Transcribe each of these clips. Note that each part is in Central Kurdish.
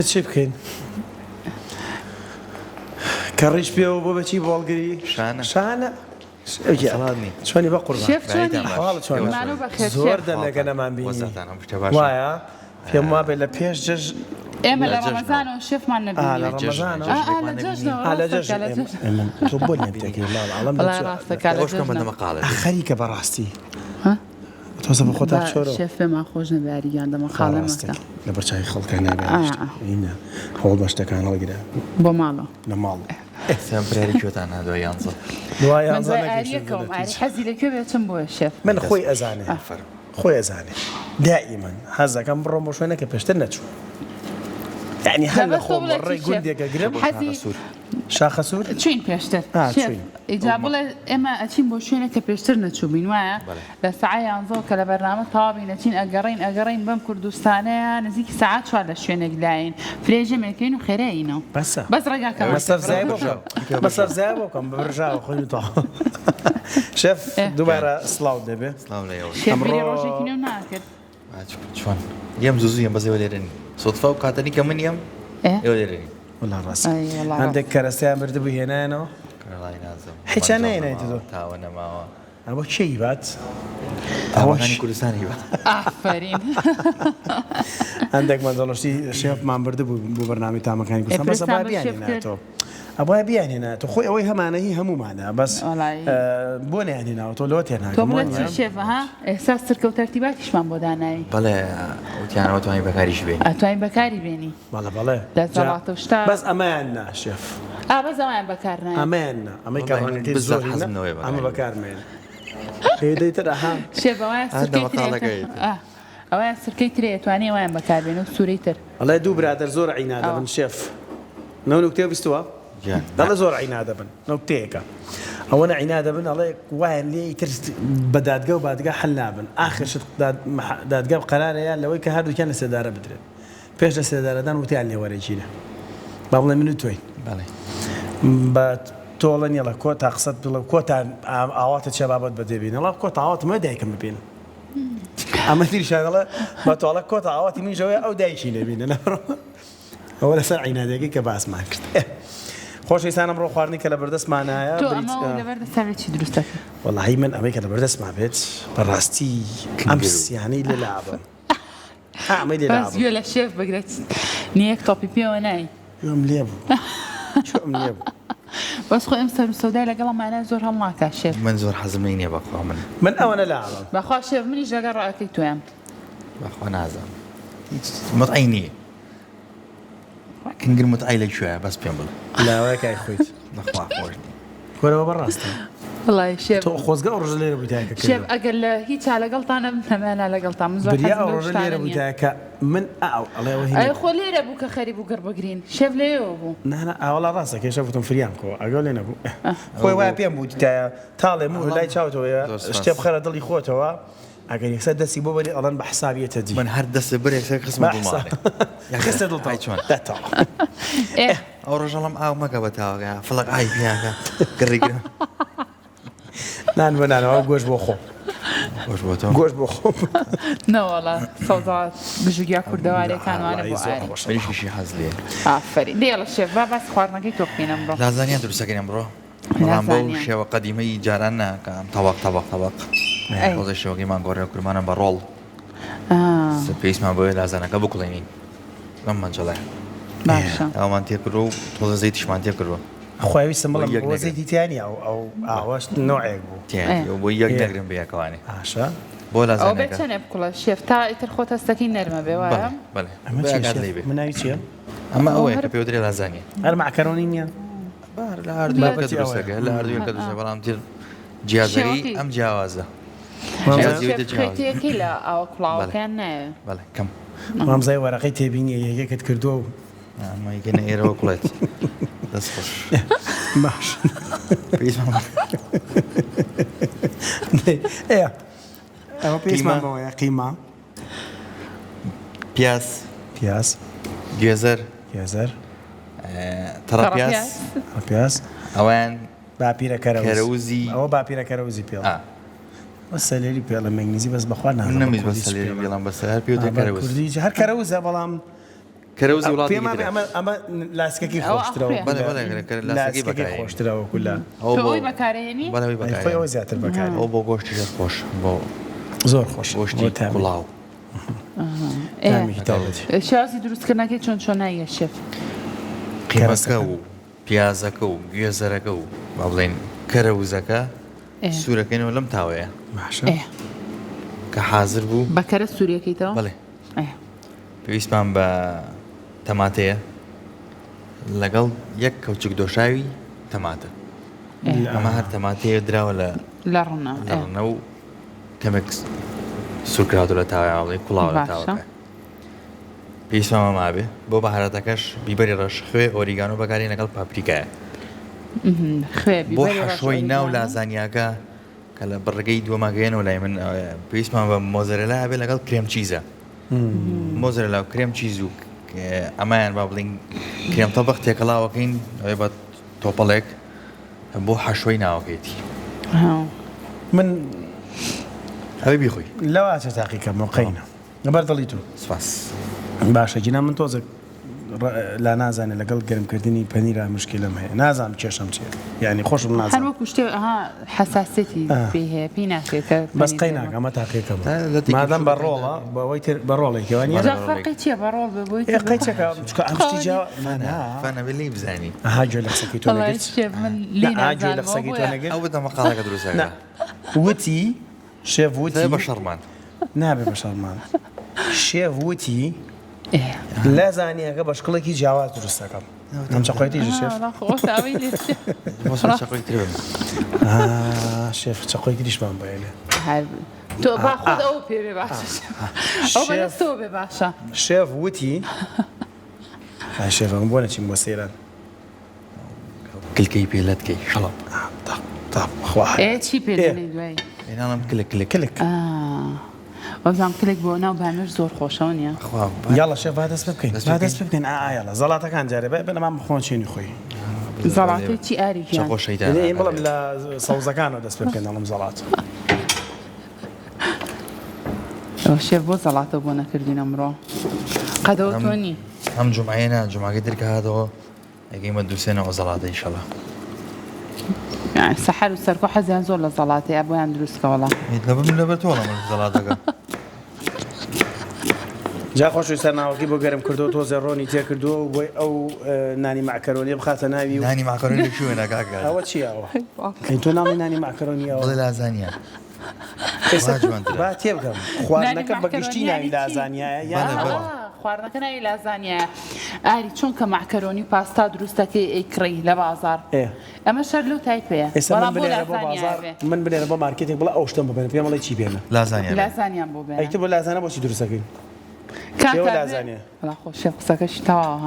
چی بکەین کەڕیش پێوە بۆ بەچی بۆڵگری شانە چۆنی بە قوربان شێف چۆنی زۆر دەمێکە نەمان بینی وایە پێم وابێ لە پێش جەژ ئێمە لە ڕەمەزانەوە شێفمان نەبینی لە ڕەمەزانەوە لە جەژ تۆ بۆ نێبتەکەی ئەڵەم خەریکە بەڕاستی تۆزە بە خۆتا بچۆرەوە شێف پێمان خۆش نەبیاری گیاندەمە خاڵە مەستە لە بەرچاوی خەڵکان نابێت هەوڵ بە شتەکان هەڵگرە بۆ ماڵەوە لە ماڵ سەمپراری کوێتان هاتووە یانزە دوای من ئاریەکەم ئاری حەزی لەکوێ بێتم بۆ شێف من خۆی ئەزانێ خۆی ئەزانێ دائیمەن حەز دەکەم بڕۆم بۆ شوێنەکە پێشتر نەچوو یعنی هەر لە خۆم ڕێی گوندێکە گرم شاخە سوور چین پێشتر ئیجا بڵێ ئێمە ئەچین بۆ شوێنێکە پێشتر نەچووبین وایە لە سەعای یانزەوە کە لە بەرنامە تەواوی نەچین ئەگەڕین بەم کوردستانەیە نزیکی سەعات 4 لە شوێنێک لایین فرێژەمێکین و خێرەینەوە بەس ڕێگاکەم بەسەرزای بۆکەم بەبرژاوە خۆی تۆ شێف دووبارە سڵاو دەبێ شێفری ڕۆژێکی نێو ناکرد چۆن یەم زوزویم بەزێوە لێرنی سۆتفا و کاتەنی کە من یەم ئێوە لێرنی وڵا ڕاست هەندێک کەرەستیان بردبوو هێنانەوە هیچ نەهێنایت تۆ تاوە نەماوە ئەوە چی بات ئەوەی کوردستانی بات ئافرین هەندێک مەدەڵشتی شێفمان بردبوو بۆ بەرنامی تامەکانی کوردستان بەس ئەبا بیانێناتەوە ئەوە بیانێنێت خۆی ئەوەی هەمانەهی هەمومانە بەس بۆ نێنێناوە تۆ لەوە تێناکە تۆ بڵێ چی شێفە ها ئێستا سرکە و تەرتیباتیشمان بۆ دانایی بەڵێ وتیانەوە توانین بەکاریش بێنی ئەتوانین بەکاری بێنی بەڵێ دەسەڵاتە و شتا بەس ئەمەیان نا شێف بەس ئەویان بەکار نایە ئەمەیان نا ئەمەی کارڕەنگەکەی زۆر ئەمە بەکارمێن پێدەیتر ئەها شێف ئەویان سرکەی ترێ توانێ وایان بەکاربێن و سوورەی تر ئەڵێ دوو برادر زۆر عینا دەبن شێف نەو نوکتێ بیستووە دەڵێ زۆر عینا دەبن نوکتەیەکە ئەوە عینا دەبن ئەڵێ وایان لێ تر بە دادگا و بادگا حل نابن ئاخرشت دادگا قەرارەیە لەوەی کە هەردووکیان لە سێدارە بدرێت پێش لە سێدارەدان وتیان لێوەرەگیرە با بڵێ من و تۆی بە تۆڵە نیەڵە کۆتا قسەت بڵێ کۆتان ئاواتە چێ بابەت بەدەبین ئەڵا کۆتا ئاوات مە دایکم ببین ئەمە تریشانەڵە بە تۆڵە کۆتا ئاواتی منژەوەی ئەو دایکی لێبینە ئەوە لەسەر عینادەکەی کە باسمان کرد خۆشەویستانم ڕۆ خواردنی کە لە بەردەستمانایە وەڵاهی من ئەمەی کە لە بەردەستمان بێت بەڕاستی ئەم سیانەی لە لابم گوێ لە شێف بگرێت نیەک تۆپی پێوە نای لێ بوو بەس خۆ ئەم سەر و سەودای لەگەڵمانە زۆر هەڵ ناکات شێف من زۆر حەزم نییە بەخوا من ئەوەنە لاڵم بەخوا شێف منیش لەگەڵ ڕائەکەی تۆیان بەخوا نازانم متعی نییە کنگر متعی لەکوێیە بەس پێم بڵێ لاوای کای خۆیت بەخوا خۆش کۆرەوە بەڕاستە وڵای شێف تۆ خۆزگە ئەو ڕۆژە لێرە بوویتایکە شێف ئەگەر لە هیچا لەگەڵتانە هەمانە لەگەڵتان من زۆر بریا ئەو ڕۆژە لێرە بوویتایکە من ئەڵێ خۆ لێرە بوو کە خەریب و گەڕبگرین شێف لێەوە بوو نانە ئاوەڵا ڕاستە کێشە بوتم فریان کۆ ئەگەڵ لێ نەبوو خۆی وای پێم بوو تایە تاڵێ من لای چاوتەوەیە شتێ بخەرە دڵی خۆتەوە ئەگەر یەکسەر دەستی بۆ بەری ئەڵەن بە حسابیەتە دی من هەر دەستە بەرێکسەر خستمە بۆ ماڵێ خستە دڵتای چۆن ئەو ڕۆژەڵم ئاو مەکە بە تاوەگە فڵق ئای پیاکە گەڕیگرم نان بە نانەوە گۆشت بۆ خۆ گۆشت بۆ خۆ نەوەڵا سەوزات گژوگیا کوردەوارەکانوانە بۆ ئاریشیشی حەز لێ ئافرین دێڵە شێف با باس خواردنەکەی تۆ بخینم بڕۆ لازانیان دروستەکەین بڕۆ بەڵام بەو شێوە قەدیمەی جاران ناکەم تەواق ڕۆژە شێوەکەیمان گۆڕێ کورمانە بە ڕۆڵ پێویستمان بۆیە لازانەکە بکڵێنین ئەم مەنجەڵای ئەومان تێکردو و تۆزە زەیتیشمان تێکردووە خۆویستم بڵم بۆ زەیتیانی ئەو ئاواش نوعێک بوو بۆ یەک نەگرم بە یەکەوانی ئاشە بۆ لازانەکە ئەو بچەنێ بکڵە شێف تا ئیتر خۆت هەستەکەی نەرمە بێ وایە بەڵێ من ناوی چییە؟ ئەمە ئەوەیە کە پێوترێ لازانیە هەر مەعکەرۆنی نییە لە هەردووەکە دروستەکە لە هەردووەکە دروستە بەڵام تر جیازەری ئەم جیاوازە خێتیەکەی لە ئەوە کوڵاوەکان نایە بەڵێ کەم مامزای وەرەقەی تێبینیە یەکێکت کردووە و ئەمەیگەنە ئێرەوە کوڵێت دەست خۆش باش ئەوە پێیسمانەوەیە قیمە پیاس گوێزەر پیاس ئەویان باپیرە کەرەوزی ئەوە باپیرە کەرەوزی پێڵ سەلێری پێڵە مەنگنیزی بەس بەخوا نازانم نەمیز بە سەلێری پێڵام بەسەر هەر پێوتە کەرەوز هەر کەرەوزە بەڵام کەرەوزی وڵاتی ئەمە لاسکەکی خۆشترەوە لاسکی بەکاری خۆشترەوە کولا ئەوەی بەکارێنی ئەوەی زیاتر بەکاری ئەو بۆ گۆشتی خۆش بۆ زۆر خۆش گۆشتی کوڵاو شازی دروستکردنەکەی چۆن نایە شێف قیمەکە و پیازەکە و گوێزەرەکە و با بڵێن کەرەوزەکە سوورەکەینەوە لەم تاوەیە کە حازر بوو بەکەرە سووریەکەیتەوە بڵێ پێویستمان بە تەماتەیە لەگەڵ یەک کەوچک دۆشاوی تەماتە ئەمە هەر تەماتەیە دراوە لە ڕوونە و کەمێک سوورکراتۆ لە تاوای کوڵاو لە تاوەکە پێویستمانمە مابێ بۆ بەهارەتەکەش بیبەری ڕەش خوێ ئۆریگانۆ بەکارێن لەگەڵ پاپریکایە بۆ حەشۆی ناو لازانیاکە کە لە بڕگەی دووەماگەیەنەوە لای من پێویستمان بە مۆزەرەلا بێ لەگەڵ کرێم چیزە مۆزەرەلا و کرێم چیز و ئەمایان با بڵین کرێم تەبەخ تێکەڵاوەکەین ئەوێ بە تۆپەڵێک بۆ حەشۆی ناوەکەیەتی من ئەوەی بیخۆی لەواتە تاقیکە مۆقەینە لەبەر دڵی تو سپاس باشە جینا من تۆزە لا نازانێ لەگەڵ گەرمکردنی پەنیرە مشکلم هەیە نازانم کێشم چێت یعنی خۆشم نازانم هەر وەکو شتێ حساسەتی پێ هەیە پێی ناکرێت بەس قەی ناکە ئەمە تاقیەکەم مادەم بە ڕۆڵە بەوەی تر بە ڕۆڵێکەوە فەرقی چییە بە ڕۆڵ ببوویت قەی چەکە چکە ئەم شتی جا فانەبێ لی بزانی ئەها گوێ لە قسەکەی تۆ نەگرت گوێ لە قسەکەی تۆ نەگرت ئەو بەدە مەقالەکە دروستەکە وتی شێف وتی بە شەڕمان نابێ بە شەڕمان شێف وتی لا زانیەکە بە شکڵێکی جیاواز دروست دەکەم ئەم چەقۆیەتی شێف شێف چەقۆی تریشمان بەیێنێ تۆ با خۆت ئەو پێ بێ باشە ئەو بەدەستەوە بێ باشە شێف وتی شێفم بۆ نەچین بۆ سەیران کلکەی پێلەتکەی شەڵە چی پێ دوای هێناڵم کلک ئەوزان کلێک بۆ ناو بامێر زۆر خۆشەوە نیە یاڵە شێف با دەست بکەین دەست بکەین ئایاڵە زەڵاتەکان جارێ بنەمان بخۆن چێنی خۆی زەڵاتی چی ئاریکیان بڵم لە سەوزەکانەوە دەست بکەین دەڵم زەڵات شێف بۆ زەڵاتە بۆ نەکردین ئەمڕۆ قەدەوە تۆنی ئەم جومعەیە جوماگەی دەرکە هاتەوە ئەگەیمە دووسێنەوە زەڵاتە ئینشەڵا سەحەر و سەرکۆ حەزیان زۆر لە زەڵاتەیە بۆیان دروستکە وەڵام لەبەر تۆڵە من زەڵاتەکە جا خۆشویستە ناوەکی بۆ گەرم کردو تۆ زێڕۆنی تێکردووە و بۆی ئەو نانی ماکەرۆنی بخاتە ناوی نانی ماکەرۆنی شوێنە کاکە ئەوە چیەوە تۆ ناڵی نانی ماکەرۆنیەوە بڵێ لازانیە با تێ بکەم خواردنەکە بەگشتی ناوی لازانیایە یان خواردنەکە ناوی لازانیایە ئاری چونکە ماکەرۆنی و پاستا دروستەکەی ئەیکڕی لە بازار ئەمە شەر لەو تایپەیە من بنێرە بۆ مارکێتێک بڵە ئەو شتم ببێنە پێم بڵێ چی بێنە لازانیان بۆ بێنە ئەیتە بۆ لازانە بۆچی دروستەکەین لازانیە خۆشە قسەکەشی تەواوە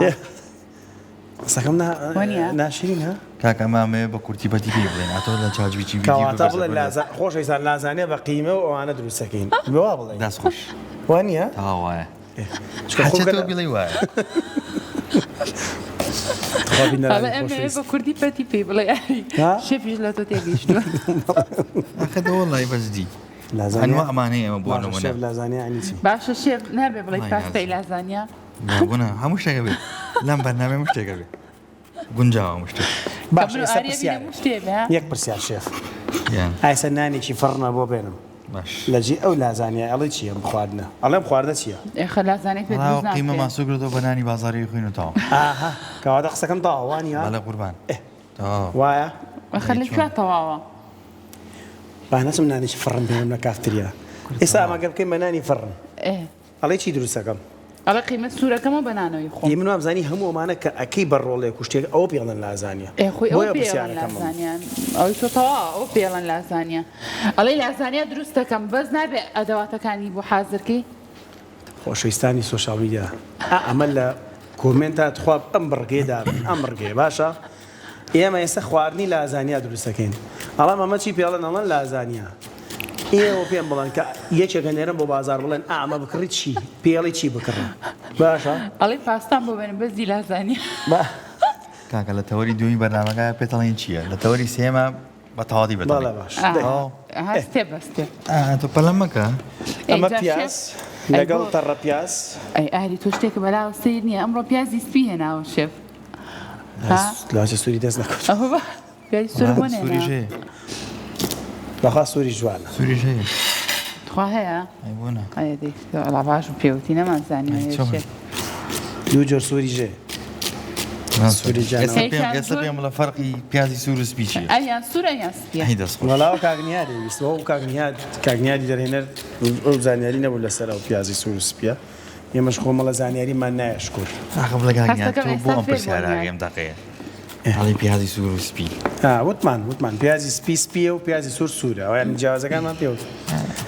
قسەکەم ناشرین ها کاکە مامێ بە کورتی بەتی پێ بڵێن ئەتۆ لە چاجویی کەواتە بڵێ خۆشەویستان لازانێ بە قیمە و ئەوانە دروستەکەین بوا بڵێ دەست خۆش وانە تەواوایە بڵێ وایە بە کوردی پەتی پێ بڵێ شێفیش لە تۆ تێگەیشتووە ئەخەدەوەڵی بەزدی لازانیە ئەمانەیە ئەمە بۆ نمونە باشە شێف نابێ بڵێ پاستای لازانیا نابوونە هەموو شتێکە بێت لەم بەرنامە هەموو شتێکە بێت گونجاوە هەموو شتێک باش یەک پرسیار شێف ئایسە نانێکی فڕنە بۆ بێنم لەجێ ئەو لازانیە ئەڵێ چییە بخواردنە ئەڵێم خواردە چییە لازانەی پێ قیمە ماسوگرێتەوە بە نانی بازاڕی خوێنەوە کەواتە قسەکەم تەواوانی لە قوربان وایە خەلێک کوێ تەواوە بانەچم نانێکی فڕن بێنم لە کافتریا ئێستا ئەمەگە بکەین بە نانی فڕن ئەڵێ چی دروستەکەم ئەڵێ قیمە سوورەکەمە بەنانەوەی خۆ من وابزانی هەموو ئەمانە کە ئەکەی بەڕۆڵێک و شتێک ئەوە پێڵەن لازانیە ئەوی تۆ تەوا ئەو پێڵەن لازانیە ئەڵێ لازانیا دروست دەکەم بەس نابێ ئەدەواتەکانی بۆ حازرکەی خۆشەویستانی سۆشال میدیا ئەمە لە کۆمنتات خواب ئەم بڕگێدا ئەم بڕگێ باشە ئێمە ئێستا خواردنی لازانیا دروستەکەین ئەڵام ئەمە چی پێڵەن ئەڵەن لازانیا ئێوە پێم بڵێن کە یەکێکە نێرم بۆ بازار بڵێن ئامە بکڕیت چی پێڵی چی بکڕن باشە ئەڵێ پاستان بۆ بێنم بەزی لازانیا کاکە لە تەوەری دومی بەرنامەکە پێتەڵێن چییە لە تەوەری سێمە بە تەواتی بێت باش هەستێ بەستێ تۆ پەلەم مەکە ئەمە پیاز لەگەڵ تەڕە پیاز ئەی ئاری تۆ شتێکە بەلاوە سیر نییە ئەمڕۆ پیازی سپی هێناوە شێف لاچە سووری دەست نەکەوت ئەوە پیازی سوور بۆ سووری نێنا ژێ بەخوا سووری جوانە سووری ژێ خوا هەیە ئەی بۆنە ئەیە دەی ڵاواش و پێوتی نەمانزانی شێف دوو جۆر سووری ژێ سووری جانەوە ئێستا پێم بڵە فەرقی پیازی سوور و سپی چییە؟ ئەیان سوورە یان سپیە هەی دەست خۆش وەڵاوە کاگنیادی ویستەوە و کاگنیادی دەرهێنەر ئەو زانیاری نەبوو لەسەر ئەو پیازی سوور و سپیە ئێمەش خۆمەڵە زانیاریمان نایەشکور ئاخە بڵێ کاگنیان هەستەکەم تۆ بۆ ئەم ئێستا فێر پرسیارەکەم دەقەیە هەڵی پیازی سوور و سپی وتمان پیازی سپی سپیە و پیازی سوور سوورە ئەویان جیاوازەکانمان پێوت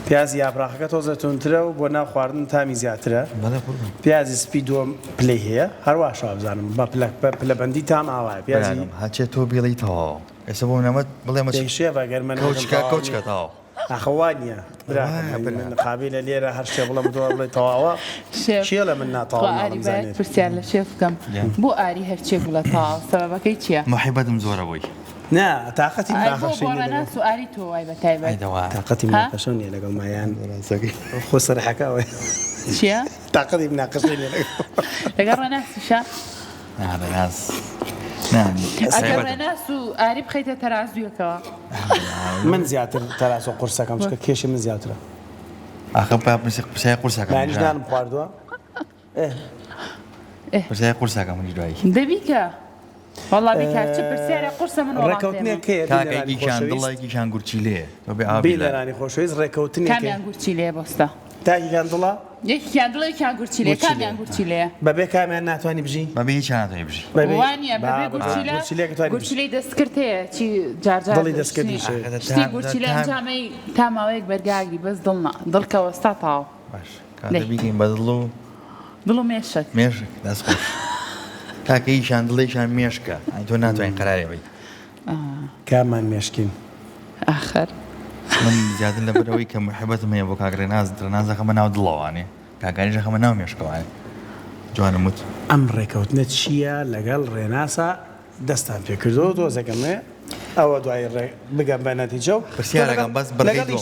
پیازی یابراقەکە تۆزە تونترە و بۆ ناو خواردن تامی زیاترە بەڵێ قوربان پیازی سپی دووەم پلەی هەیە هەروە شابزانم بە پلەبەندی تام ئاوایە پیازی هاچێت تۆ بێڵی تەواو ئێستا بۆ نەمە بڵێ مە شێڤ ئەگەر کەوچکە تەواو ئەخەوان نییە قابلە لێرە هەر شتێ بڵم دۆ بڵێ تەواوە شێ لە من ناتەواو پرسیار لە شێف بکەم بۆ ئاری هەرچێک بڵە تاوا سەبەکەی چییە؟ محیبەتم زۆرە بۆی نا تااقەتی ناخەشێنە سواری تۆ وای بە تایبەت تااقەتی مناقەشە نیە لەگەڵ مایان خۆ سەرحەکەەوە چییە؟ تااقەتی مناقەشە نیە لەگەڵ ڕێناسیشە؟ ڕێناس ئەگەر ڕێناس و ئاری بخەیتە تەرازویەکەوە من زیاتر تەراس و قورسەکەم چکە کێشی من زیاترە ئاخە پرسیای قورسەکەم دانیشتانم خواردووە پرسیای قورسەکەم منی دوایی دەبیکە وەڵا بیکار چ پرسیارە قورسە من ڕێکەوتنێکەیە کاکەیەکیشان دڵێکیشان گورچیلێ بەبێ ئابی لەرانی خۆشەویست ڕێکەوتنێک کامیان گورچی لێ بۆستا تاکیان دڵە یەکیان دڵێ یەکیان گورچی لێ کامیان گورچی لێ بەبێ کامیان ناتوانانی بژی بەبێ هیچیان ناتوانێ بژی وانە بەبێ گورچی لێ دەستکرد هەیە چی جارجار دڵی دەستکردی شتی گورچی لێ ئەنجامەی تا ماوەیەک بەرگاگری بەس دڵکە وەستا تاو باش کاتە بیکەین بە دڵ و دڵ و مێشک مێشک دەست خۆش کاکەیشان دڵێکیان مێشکە تۆ ناتوانین قەرارێ بی کامان مێشکین ئاخر من زیاتر لەبەرەوەی کە محبەتم هەیە بۆ کاگرێناز درێنازەکەمە ناو دڵەوانێ کاکانیشەکەمە ناو مێشکەوانێ جوانم وت ئەم ڕێکەوتنە چییە لەگەڵ ڕێناسا دەستان پێ کردەوە دۆزەکەمێ ئەوە دوای بگەم بە نەتیجە و پرسیارەکەم بەس بەرگەی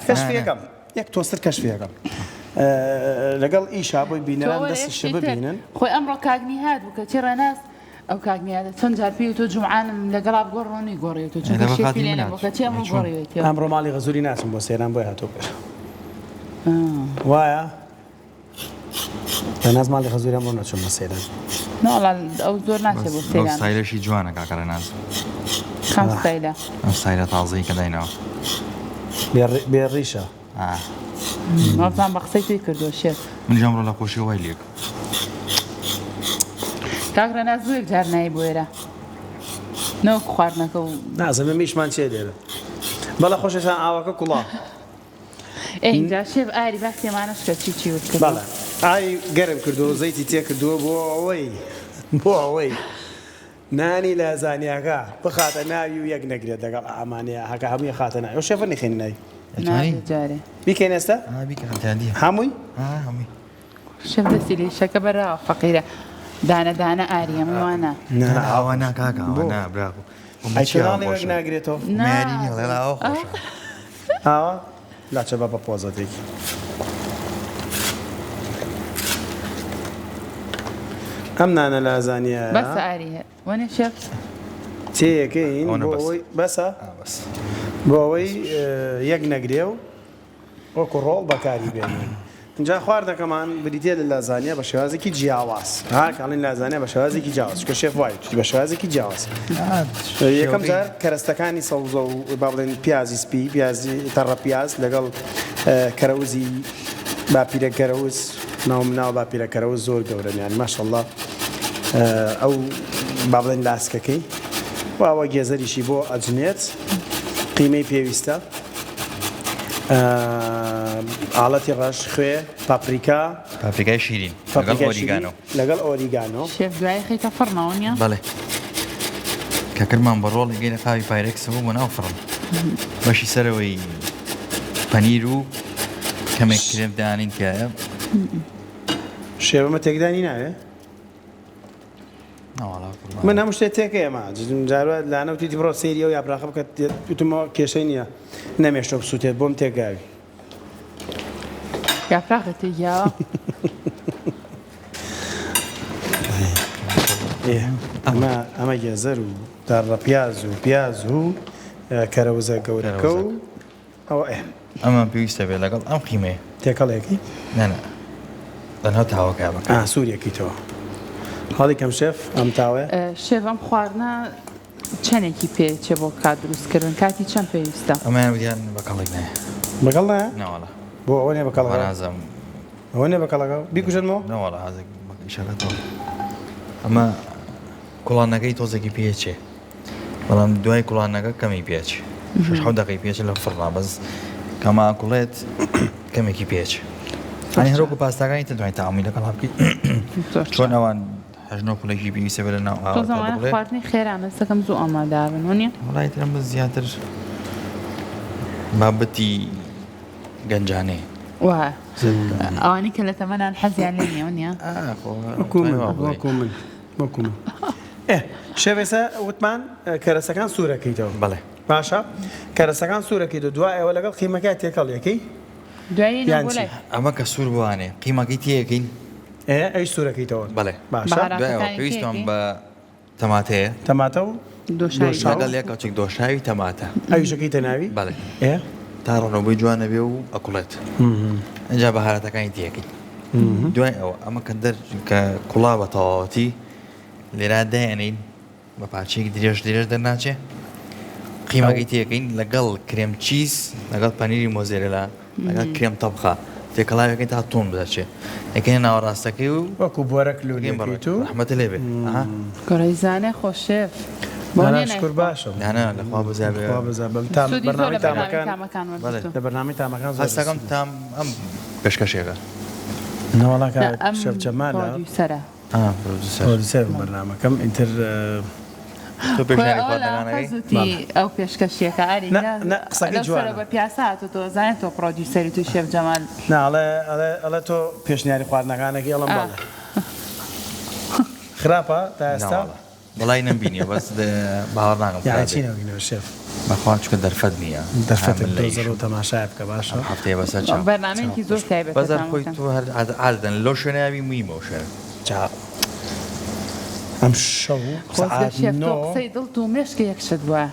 کەشفیەکەم یەک تۆستر کەشفیەکەم لەگەڵ ئیشا بۆی بینەوە دەستشە ببینن خۆی ئەمڕۆ کاگنی هات بوو کە چی ڕێناس ئەو کاگنیادە چەند جار پێی تۆ جوعانم لەگەڵا بگۆڕۆنی گۆڕێتەوە چونکە شێفی لێ نەبوو کە چی ئەمڕۆ گۆڕیوێتەوە ئەمڕۆ ماڵی غەزووری ناچم بۆ سێران بۆی هاتۆ بێت وایە ڕێناز ماڵی غەزووری ئەمڕۆ نەچوم بە سێران ناڵا ئەو زۆر ناچێت بۆ سێران سایلەشی جوانە کاکە ڕێناز خام سایلە ئەم سایلە تازەی کە داینەوە بێڕیشە مازان بە قسەی توی کردو شێت من ژەمڕۆ لە خۆشی وای لێک کاک ڕێناز زوویەک جار نایی بۆ ئێرە نەوەکو خواردنەکە و نازەمە میشمان چێ لێرە بەڵە خۆشەشان ئاوەکە کوڵا اینجا شێف ئاری باکتێمانەش کە چی وت کرد بەڵێ ئاری گەرم کردو زەیتی تێ کردووە بۆ ئەوەی نانی لە زانیاکە بخاتە ناوی و یەک نەگرێت لەگەڵ ئامانەیە هەکە هەمووی خاتە ناوی ئەو شێفە نەخێنی ناوی جارێ بیکەین ئێستا هەمووی هەمووی شێف دەستی لێ شەکە بەراوە فەقیرە دانە دانە ئاری هەمووانە ئەوە ناکاکە ئەوە نابراکو ئەیچێناڵی ناگرێتەوە مارینی هەڵێراوە خۆشە ئاوە لاچە بە پۆزەتێکی ئەم نانە لازانیە بەس ئاری هەیە وەنێ شێف تێیەکەین بەسە بۆ ئەوەی یەک نەگرێ و وەکو ڕۆڵ بەکاری بێنین اینجا خواردەکەمان بریتێ لە لازانیا بە شێوازێکی جیاواز کاڵین لازانیا بە شێوازێکی جیاواز کە شێف وای بە شێوازێکی جیاواز یەکەم جار کەرەستەکانی سەوزە و با بڵێن پیازی سپی پیازی تەڕە پیاز لەگەڵ کەرەوزی باپیرە کەرەوز ناو باپیرە کەرەوز زۆر گەورەنیان ماشەڵڵا ئەو با بڵێن لاسکەکەی واوە گێزەریشی بۆ ئەجنێت قیمەی پێویستە ئاڵەتی ڕەش خوێ پاپریکای شیرین لەگەڵ ئۆریگانۆ شێف دوای خەیتە فڕنەوە نیە بەڵێ کەکردمان بە ڕۆڵی گەینە قاوی پایرێکسەوە بۆ ناو فڕن بەشی سەرەوەی پەنیر و کەمێک کرێم دانین تایە شێوەمە تێکدانی ناوێ من هەموو شتێک تێکەیەمە جارە لاانەوتی بڕۆ سەیری و یاپراخە بکە وتمەوە کێشەی نییە نەمێشتە بسووتێت بۆم تێکاوی یاپراغەتی یا ئەمە گێزەر و داڕە پیاز و کەرەوزە گەورەکە و ئەوە ئەمە پێویستە بێ لەگەڵ ئەم قیمەیە تێکەڵێکی نەنە بەنەوە تاوەکە بکە سووریەکەیتەوە هەڵی کەم شێف ئەم تاوێ شێف ئەم خواردنە چەندێکی پێچێ بۆ کات دروستکردن کاتی چەند پێویستە ئەمەیان ویان بەکەڵێک نایە بەگەڵ نایە ناوەڵە بۆ ئەوە نێ بەکەڵ بەنازم ئەوە نێ بەکەڵەکە بیکوژنەوە ناوەڵە حەزێک ئیشارەتەوە ئەمە کوڵانەکەی تۆزێکی پێچێ بەڵام دوای کوڵانەکە کەمی پێچ 6 دقی پێچ لە فڕنا بەس کەما کوڵێت کەمێکی پێچ ئەنی هەرۆکو پاستاکانی تە دوای تامی لەگەڵ هەبکەیت چۆن ئەوان هەژنۆ پڵێکی پێویستە بێ لە ناو زمانە خواردنی خێرانە سەکەم زوو ئامادابن وانە وڵای ترم بە زیاتر بابەتی گەنجانەیە وایە ئەوانی کە لە تەمەنان حەزیان لێ نیە وانە وەکو من شێوێسە وتمان کەرەسەکان سوورەکەیتەوە بەڵێ باشە کەرەسەکان سوورەکەیتەوە دوای ئەوە لەگەڵ قیمەکە تێکەڵیەکەی دوایی ئەمە کە سوور بوانێ قیمەکەی تیەکەین ئەی سوورەکەیتەوە بەڵێ باشە دوایەوە پێویستم بە تەماتەیە تەماتە و لەگەڵ یەک کەچێک دۆشاوی تەماتە ئەویشەکەی تەناوی بەڵێ ئێ تا ڕۆنەبووی جوانە بێ و ئەکوڵێت ئەجا بەهارەتەکانی تیەکەی دوای ئەوە ئەمە کە کە کوڵا بە تەواوەتی لێرا دایەنین بە پارچەیەکی درێژ دەرناچێ قیمەکەی تیەکەین لەگەڵ کرێم چیز لەگەڵ پەنیری مۆزێرەلا لەگەڵ کرێم تەبخە تێکەڵاوەکەی تا تۆن بدەچێ ئەکەین ناوەڕاستەکەی و وەکو بۆرە کللوگەیت و ڕەحمەتە لێبێ گۆڕەیزانێ خۆشێف شکر باشە دانا لەخوا بزابێ بەرنامەی تامەکان لە بەرنامەی تامەکان هەستەکەم تام ئەم پێشکەشێکە نەوەڵاکە شەف جەمالە پرۆدیوسەرە پرۆدیوسەر بەرنامەکەم ئینتر تۆ پێشنیاری خواردنەکانەکەی ئەو پێشکەشیەکە ئەری قسەکەی جوانە بە پیاسات و تۆ زانێت تۆ پرۆدیوسەری تو شێف جەمال ئەڵێ تۆ پێشنیاری خواردنەکانێکی ئەڵم بەڵێ خراپە تا ئێستا وڵای نەمبینیە بەس باوەڕ ناکەم چینەوەینەوە شێف بەخوا چکە دەرفەت نییە دەرفەت دۆزەر و تەماشای بکە باشە هەفتەیە بەسەر چاو بەرنامەیەکی زۆر تایبەت بەزار خۆی تۆ هەر عادەتەن لەو شوێنەوی مویمەوە شوێنە ئەم شەو قسەی دڵ و مێشکە یەکشت وایە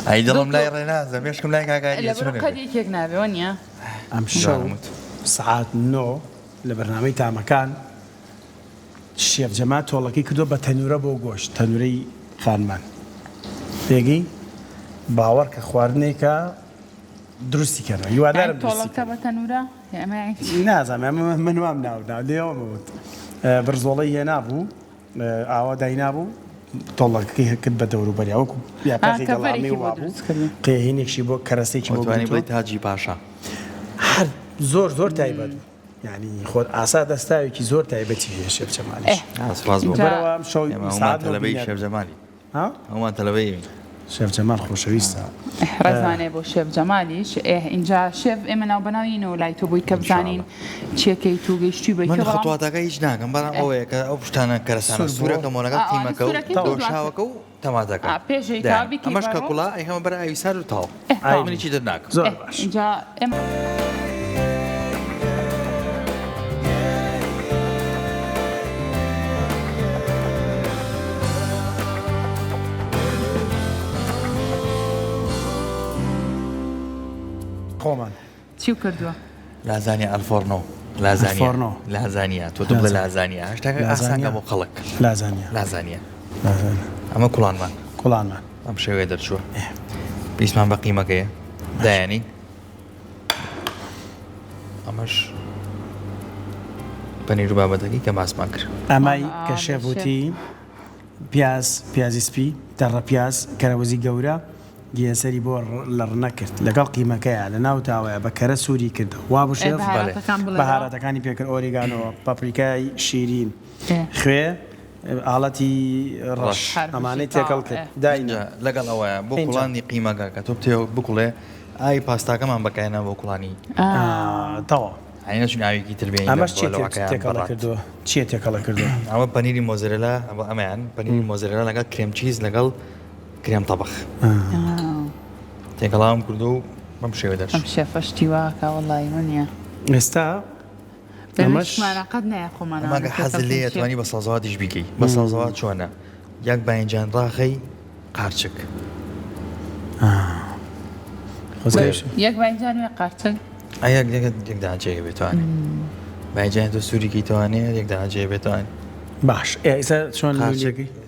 ئەی دڵم لای ڕێنازە مێشکم لای کاکاری قەدێکێک نابێ نییە ئەم شەو سعات 9 لە بەرنامەی تامەکان شێف جەمال تۆڵەکەی کردو بە تەنورە بۆ گۆشت تەنورەی خانمان پێگەی باوەڕ کە خواردنێکە دروستی کردن هیوادارم تۆڵەکە بە تەنورە نازانم من وام ناونا لێوەمەوت بەرزۆڵی هێ نابوو ئاوا دای نابوو تۆڵەکەی کرد بە دەوروبەری وەکو یاپاقی گەڵامی وابوو قێهینێکشی بۆ کەرەسێکی بۆ بڵێ تاجی پاشا هەر زۆر تایبەت ینی خۆت ئاسا دەستاوێکی زۆر تایبەتی هەیە شێف جەمالیش سپاس بۆ بەرەوە شەو تەلەبەی شێف جەمالی ئەومان تەلەبەی شێف جەمال خۆشەویستە ڕزانێ بۆ شێف جەمالیش اینجا شێف ئێمە ناو بەناوینەوە لای تۆ بووی کە بزانین چیەکەی تو گەیشتی بە من خەتواتەکە هیچ ناکەم بەڵام ئەوەیە کە ئەو پشتانە کەرەسانە سوورەکە مۆنەکە قیمەکە و دۆشاوەکە و تەماتەکە ئەمەش کە کوڵا ئەمە بەرە ئاوی سار و تاو منیی دەرناکەم زۆر باش اینجا ئێمە خۆمان چی کردووە؟ لازانیا ئەلفۆرنۆ لازانیا تۆ دڵ لە لازانیا هەشتاکە ئاسانگە بۆ خەڵک لازانیا ئەمە کوڵانمان ئەم شێوەیە دەرچووە پێویستمان بە قیمەکەیە دایانی ئەمەش پەنیر و بابەتەکەی کە باسمان کرد ئەمای کە شێڤوتی پیازی سپی دەڕە پیاز کەرەوەزی گەورە گیەسەری بۆ لەڕ نەکرد لەگەڵ قیمەکەیە لە ناو تاوەیە بە کەرە سووری کرد وا بۆ شێف بەهارەتەکانی پێکرد ئۆریگانەوە پاپریکای شیرین خوێ ئاڵەتی ڕەش ئەمانەی تێکەڵ کرد داینە لەگەڵ ئەوەیە بۆ کوڵانی قیمەکە کە تۆ بتێ بکوڵێ ئای پاستاکەمان بەکایەنە بۆ کوڵانی تەوا هەینەچون ئاوێکی تربێن ئەمەش تێکەڵە کردووە چیە تێکەڵە کردووە ئەمە پەنیری مۆزرێلا ئەمەیان پەنیری مۆزرێلا لەگەڵ کرێم چیز لەگەڵ کرێم تەبخ تێکەڵاوم کردو و بەم شێوە دەرچ ئەم شێفەشتی واکە وەڵی منە ئێستا دەمەشمانە قەت نایخۆمانە ماگە حەزت لێ ئەتوانی بە سەڵزەواتیش بیکەی بە سەڵزەوات چۆنە یەک باینجان ڕاخەی قارچک یەک باینجان وێ قارچک ئەیەک یەکداجێ بێتوانێت باینجان تۆ سوورێکی توانێت یەکداجێ بێتوانێت باش ئێستا چۆن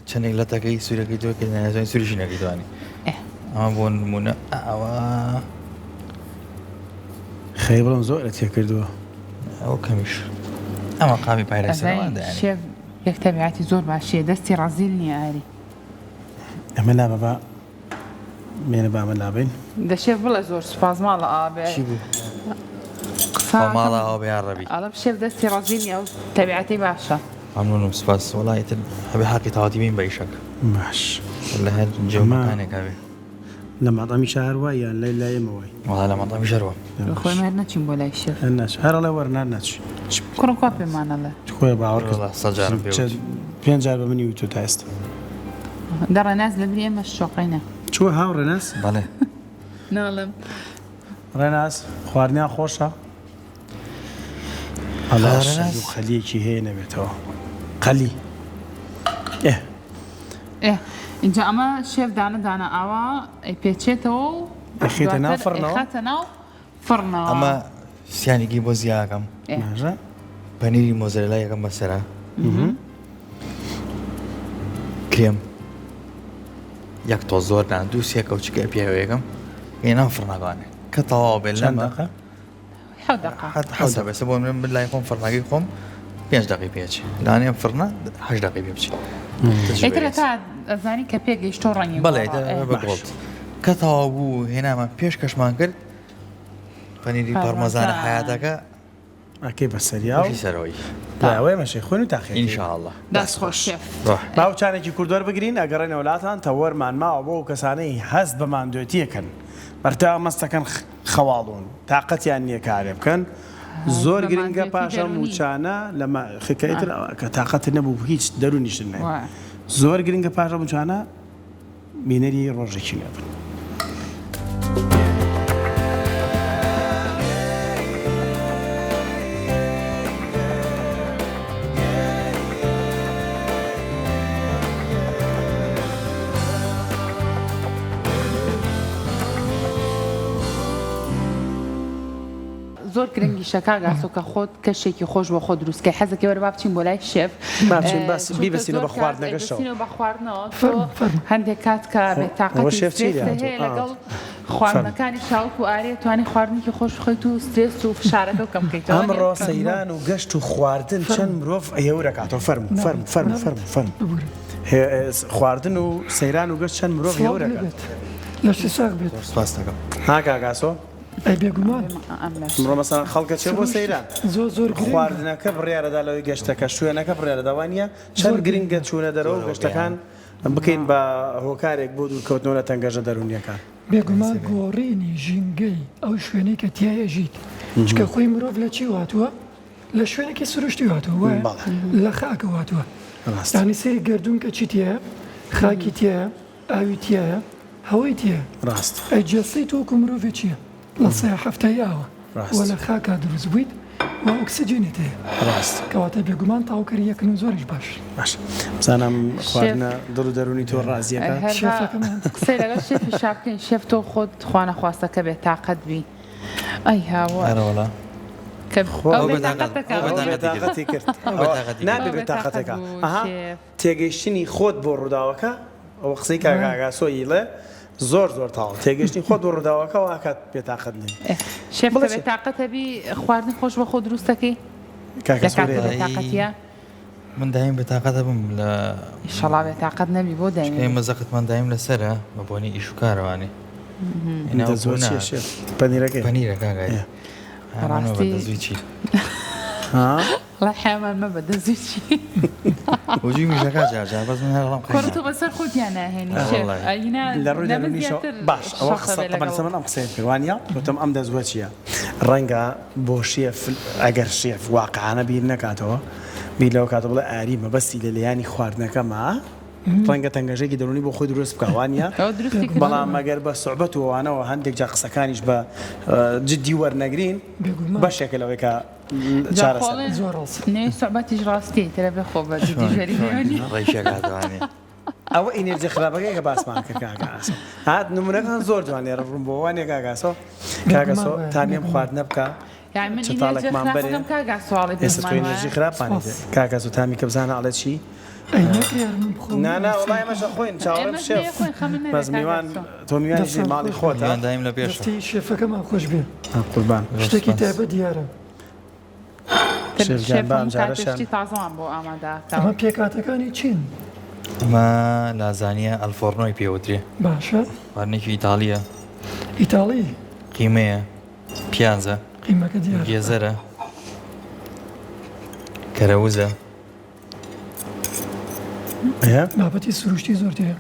چەندێک لە تەکەی سوورەکەی تۆکە نازانین سووریشی نەکەیتوانی ئەمە بۆ نمونە ئەوە خەی بڵم زۆر لە تێ کردووە ئەو کەمیش ئەمە قامی پایرەسەرەوەدایە شێف یەک تەبیعەتی زۆر باشیە دەستی ڕازیل نییە ئاری ئەمە لا بەبا مێنە بامە لابین دەشێف بڵێ زۆر سوپاس ماڵە ئابێ ماڵە ئەو بێیان ڕەبی ئەڵە شێف دەستی ڕازیل نییە ئەو تەبیعەتی باشە ممنونم سپاس وڵایەتر هەبێ حەقی تاواتی بین بە ئیشەک باش لە هەر جێمەکانێک هەبێ لە ماڵامی شار وای یان لای لایەمەوەی وڵا لە مەڵامی ژەرەوە خۆی هەر نەچین بۆ لای شێف ناچ هەرڵێ وەرنار ناچ کوڕم کا پێمانەڵێ خۆی باوەڕ کرد سەجارم پێ پێنج جار بە منی وتۆ تا ئێستا دەڕێناز لەبری ئێمە شۆقینە چوە هاو ڕێناس بەڵێ ناڵم ڕێناس خواردنیان خۆشە خەلیەکی هەیە نەبێتەوە قەلی اینجا ئەمە شێف دانە دانە ئاوا ئەی پێچێتەوە و خێتە ناو فڕنەوە خاتە ناو فڕنەوە ئەمە سیانێکی بۆ زیاکەم پەنیری مۆزەرێلا یەکەم بەسەرە کرێم یەک تۆ زۆر دان دوو سێکە و چکە پێوە یەکەم هێنام فڕنەکانێ کە تەواو بێت لەمە حەزە بێسە بۆ من لای خۆم فڕناگەی خۆم 5 دقی پێچی لانێم فڕنە 8 دقی پێ بچی ئیترە تا ئەزانی کە پێگەیشتۆ ڕەنگی بەڵێ بەگڵت کە تەواو بوو هێنامە پێش کەشمان کرد پەنیری پارمەزانە حیاتەکە ئەکەی بەسەریاوی سەرەوەی داوای مەشەی خوێن و تاخێ ئینشاءالله دەست خۆش شێف باوچانێکی کوردوەر بگرین ئەگەڕێنە وڵاتان تەوەرمان ماوە بۆ کەسانەی هەست بە ماندوێتیەکەن بەرتا مەستەکەن خەواڵون تااقەتیان نییە کارێ بکەن زۆر گرنگە پاشە موچانە لە خکەیتر کە تااقەت نەبوو هیچ دەرونیشن نێ زۆر گرنگە پاشە موچانە بینەری ڕۆژێکی لێبن زۆر گرنگی شەکا گاسۆ کە خۆت کەشێکی خۆش بۆ خۆ دروستکە حەزەکە وەرە با بچین بۆ لای شێف بیبەستینەوە بە خواردنەکەشەوە بە خواردنەوە هەندێک کات کە بێتاقەتی لەگەڵ خواردنەکانی شاوک و ئارێ توانی خواردنێکی خۆش خۆیت و سترێس و فشارەکە و کەمکەیتەوە ئەمڕۆ سەیران و گەشت و خواردن چەند مرۆڤ ئەیەورەکاتەوە فەرم خواردن و سەیران و گەشت چەند مرۆڤ ئەیەورەکات لەشی ساک بێت سپاس دەکەم هاکاگاسۆ ئەی بێگومان مرۆ مەسەڵەن خەڵکە چێ بۆ سەیران زۆر خواردنەکە بڕیارەدا لەوەی گەشتەکە شوێنەکە بڕیارەداوانیە چەند گرنگە چوونە دەرەوە گەشتەکان بکەین بە هۆکارێک بۆ دوورکەوتنەوە تەنگەژە دەرونیەکان بێگومان گۆڕینی ژینگەی ئەو شوێنەی کە تایە ژیت چکە خۆی مرۆڤ لە چی هاتووە لە شوێنێکی سروشتی هاتووە لە خاکە هاتووە یانی سەری گەردوون کە چی تایە خاکی تایە ئاوی تایە هەوەی تایە ڕاست ئەی جەستەی تۆکو مرۆڤێ چییە لە سێ هەفتەی ئاوە وە لە خاکە دروست بوویت و ئۆکسسیجێنی تێ ڕاست کەواتە بێگومان تاوکەری یەکن و زۆریش باش بزانم خواردنە دڵ و دەرونی تۆ ڕازیەکە قسەی لەگەڵ شێفی شابکەین شێف تۆ خۆت خوانە خواستەکە بێت تااقەت بی ئەی هاوە بێتاقەتی کرد نابێ بێتاقەتەکە تێگەیشتنی خۆت بۆ ڕووداوەکە ئەو قسەی کاگاسۆیڵێ زۆر تاڵ تێگەشتنی خۆت بۆ ڕووداوەکە واکات بێتاقەت نێ شێف بێتاقەتە بی خواردن خۆش بە خۆ دروستەکەی بێتاقەتیە من دایم بێتاقەتە بم لە ئیشەڵا بێتاقەت نەبی بۆ دایم مەزەقتمان دایم لەسەرە بە بۆنی ئیش و کارەوانی پەنیرەکە ڕاستی چی الله حیوان مەبە دەزویی وجوی میشەکە جار بەس من هەڵام کۆرە تۆ بەسەر خۆتیان ناهێنی لە ڕووی دەرونیشەوە باش ئەوە قسە من ئەم قسەی کردوانە وتم ئەم دەزوە چییە ڕەنگە بۆ شێف ئەگەر شێف واقعانە بیر نەکاتەوە بیر لەوە کاتە بڵێ ئاری مەبەستی لە لەیانی خواردنەکە ما ڕەنگە تەنگەژێکی دەرونی بۆ خۆی دروست بکوانە بەڵام ئەگەر بە سوعبەت وانەوە هەندێک جا قسەکانیش بە جددی وەرنەگرین بەشێکە لەوەی کە چارەسەر نێ سوعبەتیش ڕاستی ترە بخۆ بە جددی ژەریێنی ڕێشەکاتوانێ ئەوە ئینێرجی خراپەکەی کە باسمان کە کاگاسۆ هات نمونەکان زۆر جوانێ ڕڕوون بۆ وانێ کاگاسۆ کاگەسۆ تانیم خواردنە بکە چتاڵێکمان بەرێ ئێستا تۆ ئینێرجی خراپانێ کاگاز و تامی کە بزانە ئەڵێ چی نانا وڵای مەشە خۆین چاوەڕێم شێف بەس میوان تۆ میوانیژی ماڵی خۆتە دایم لە پێش شێفەکەمان خۆش بێ قوربان شتێکی تایبەت دیارە شێفجان بام جارەشان تازەوان بۆ ئامادە ئەمە پێکاتەکانی چین ئەمە لازانیە ئەلفۆرنۆی پێوترێ باشە خواردنێکی ئیتالیە ئیتاڵی قیمەیە پیازە قیمەکە دیارە گێزەرە کەرەوزە بابەتی سروشتی زۆر تێ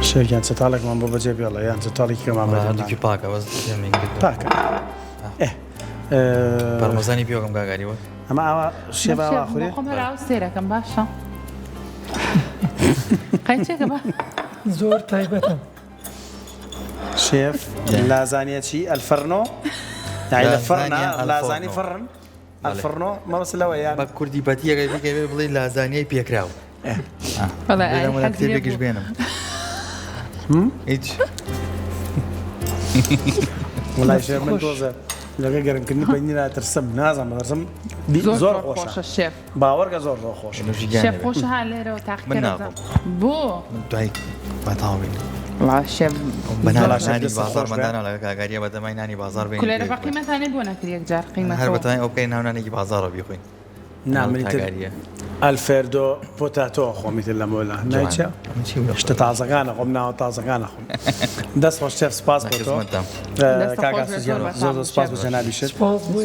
شێفیان چتاڵێکمان بۆ بەجێ بێڵە یان چتاڵێکی کەمان هەردووکی پاکە پاکە پەرمەزانی پێوەکەم گاگاریوە ئەمە ئاوا شێباوا خوێ خۆمەراو سێرەکەم باشە قەیچێکە بە زۆر تایبەتە شێف لازانیە چی ئەلفەرنۆ لە فەرنا لازانی فەڕن ئەلفەرنۆ مەبەست لەوە یان بە کوردی بەتیەکەی بکەوێ بڵێ لازانیای پێکراوە کتێبێکیش بێنم هیچ وڵای شێف من تۆزە لەگە گەرمکردنی بەینیرا ترسم نازم بەدەرسم زۆر خۆشە شێف باوەڕگە زۆر زۆر خۆش شێف خۆشە ها لێرەوە تاقیکردن بۆ دوای بەتاوین شێف بەناڵاشانی بازارمەدانە لە کاگاریە بەدەمای نانی بازار بێن کولێرە بە قیمەتانەی بۆ نەکرد یەکجار قیمەت هەر بەتوانین ئەو بکەین ناونانێکی بازارە بیخۆین نامنیتر ئەلفێردۆ پۆتاتۆ خۆمیتر لە مۆلا نایچە شتە تازەکانە خۆم ناوە تازەکانە خۆم دەست خۆش شێف سپاس بۆ تۆ کاگاسوزیان زۆر سپاس بۆ جەنابیشت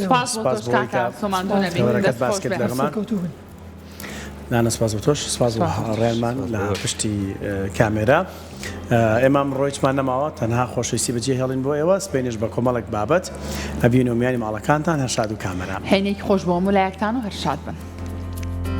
سپاس بۆ کاکا سۆماندۆ بەرەکەت باسکت لەگەڵمان نانە سپاس بۆ تۆش سپاس بۆ ڕێنمان لە پشتی کامێرا ئێمە ڕۆیچمان نەماوە تەنها خۆشەویستی بەجێ هێڵین بۆ ئێوە سپێنش بە کۆمەڵێک بابەت ئەبین و میانی ماڵەکانتان هەر شاد و کامەرا هەینێکی خۆش بۆ مولایەکتان و هەر شاد بن